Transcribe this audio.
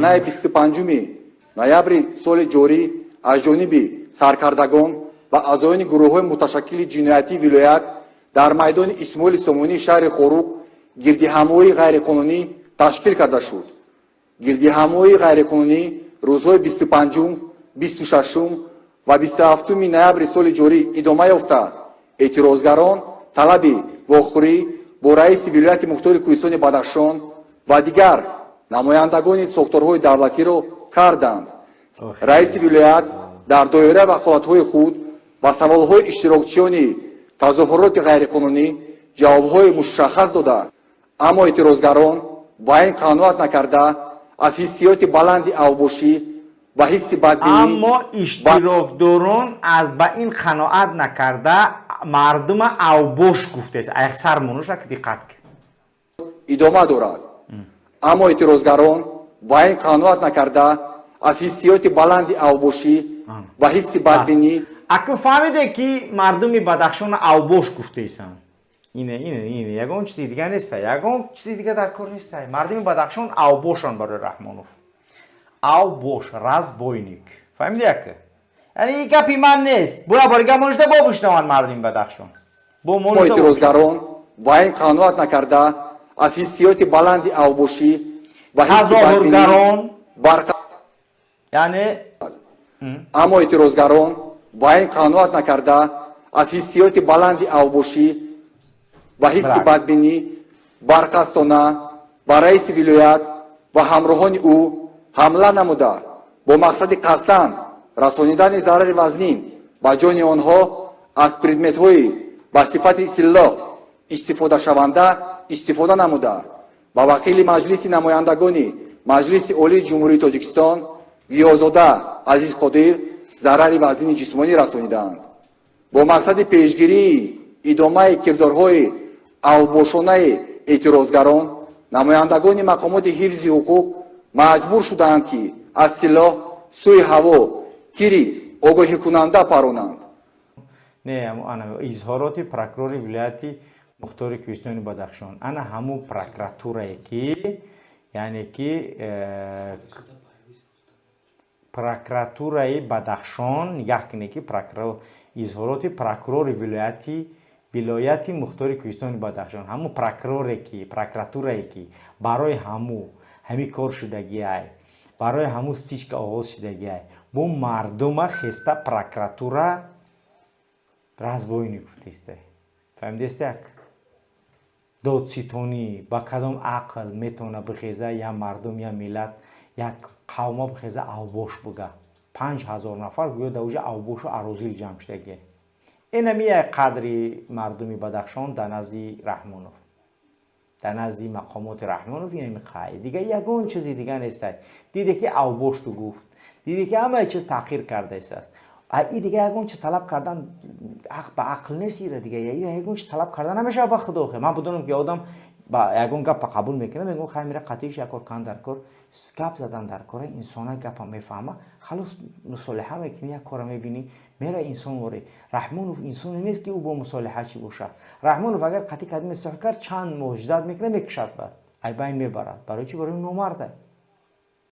Санаи 25 ноябри соли ҷорӣ аз ҷониби саркардагон ва аъзоёни гурӯҳҳои муташаккили ҷиноятии вилоят дар майдони Исмоили Сомонии шаҳри Хорук гирдиҳамоии ғайриқонунӣ ташкил карда шуд. Гирдиҳамоии ғайриқонунӣ рӯзҳои 25, 26 ва 27 ноябри соли ҷорӣ идома ёфта, эътирозгарон талаби вохӯрӣ бо раиси вилояти мухтори Кӯҳистони Бадахшон ва дигар намояндагони сохторҳои давлатиро карданд. Раиси вилоят дар доираи ваколатҳои худ ба саволҳои иштирокчиёни тазоҳуроти ғайриқонунӣ ҷавобҳои мушаххас дода, аммо эътирозгарон ба ин қаноат накарда аз ҳиссиёти баланди авбошӣ ва ҳисси бадбинӣ аммо иштирокдорон аз ба ин қаноат накарда мардума авбош гуфтест. аксар монуша ки диққат кард идома дорад. Аммо эътирозгарон ба ин қаноат накарда аз ҳиссиёти баланди авбошӣ ва ҳисси бадбинӣ акун фаҳмиде ки мардуми Бадахшон авбош гуфтесан. Ине ягон чизи дига нест, ягон чизи дига дар кор нест. Мардуми Бадахшон авбошан барои Раҳмонов. Авбош, разбойник. Фаҳмиде яка? Яъни ин гапи ман нест. Бура борига монишда бо биштаван мардуми Бадахшон. Бо монишда эътирозгарон ба ин қаноат накарда аз ҳиссиёти баланди авбошӣ ва ҳисси бадбинӣ яъне аммо эътирозгарон ба ин қаноат накарда аз ҳиссиёти баланди авбошӣ ва ҳисси бадбинӣ барқастона ба раиси вилоят ва ҳамроҳони ӯ ҳамла намуда бо мақсади қасдан расонидани зарари вазнин ба ҷони онҳо аз предметҳои ба сифати силлоҳ истифодашаванда истифода намуда ба вакили маҷлиси намояндагони Маҷлиси Олии Ҷумҳурии Тоҷикистон Гиёзода Азиз Қодир зарари вазнини ҷисмонӣ расонидаанд. Бо мақсади пешгирии идомаи кирдорҳои авбошонаи эътирозгарон намояндагони мақомоти ҳифзи ҳуқуқ маҷбур шуданд ки аз силоҳ сӯи ҳаво тири огоҳикунанда паронанд. не ана изҳороти прокурори вилояти мухтори Кӯҳистони Бадахшон ана ҳамун прокуратурае ки яъне ки прокуратураи Бадахшон нигоҳ кине ки изҳороти прокурори вилояти мухтори Кӯҳистони Бадахшон ҳамун прокуратурае ки барои ҳамин кор шудагиай барои ҳамун стичка оғоз шудагиай бо мардума хеста прокуратура разбойник гуфтест. фаҳмидест як додситонӣ ба кадом ақл метавона бихеза я мардум я миллат як қавма бихеза авбош буга 5000 нафар гӯё дар уҷа авбошу арозил ҷамъ шудагия. инами як қадри мардуми Бадахшон дар назди Раҳмонов дар назди мақомоти Раҳмонов инами қаи дига ягон чизи дига нестай. диде ки авбош ту гуфт, диде ки ҳамаи чиз таъқир кардааст. и дига ягон чиз талаб кардан ба ақл нест. ира дига ягон чиз талаб кардан намешава ба худо. ман бидонам ки одам ба ягон гапа қабул мекунам, мегӯям хай мира қатъиш як кор кан дар кор гап задан дар кора инсона гапа мефаҳма халос мусолиҳа мекунӣ як кора мебинӣ мера инсон воре. Раҳмонов инсоне нест ки ӯ бо мусолиҳа чӣ бошад. Раҳмонов агар қатъи кадми истеҳол кард чанд моҳ ждат мекунад мекушад, бад ай байн мебарад. барои чӣ? барои номард.